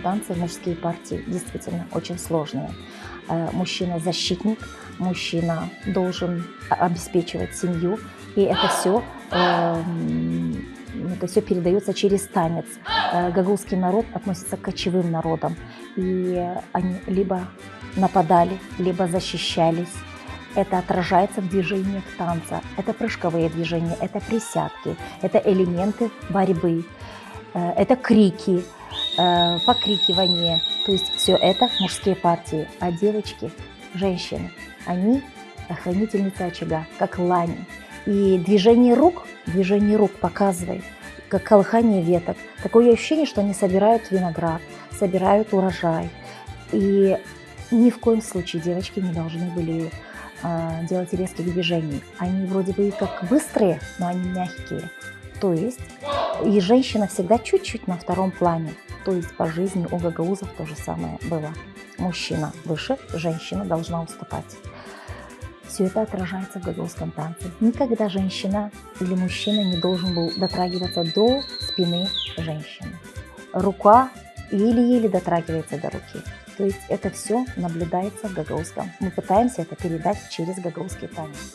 танце мужские партии действительно очень сложные. Мужчина защитник, мужчина должен обеспечивать семью, и это все передается через танец. Гагаузский народ относится к кочевым народам, и они либо нападали, либо защищались. Это отражается в движениях танца. Это прыжковые движения, это присядки, это элементы борьбы, это крики, покрикивание. То есть все это мужские партии. А девочки, женщины, они хранительницы очага, как лани. И движение рук показывает, как колыхание веток. Такое ощущение, что они собирают виноград, собирают урожай. И ни в коем случае девочки не должны были делать резких движений. Они вроде бы как быстрые, но они мягкие. То есть и женщина всегда чуть-чуть на втором плане. То есть по жизни у гагаузов то же самое было. Мужчина выше, женщина должна уступать. Все это отражается в гагаузском танце. Никогда женщина или мужчина не должен был дотрагиваться до спины женщины. Рука еле-еле дотрагивается до руки. То есть это все наблюдается в гагаузском. Мы пытаемся это передать через гагаузский танец.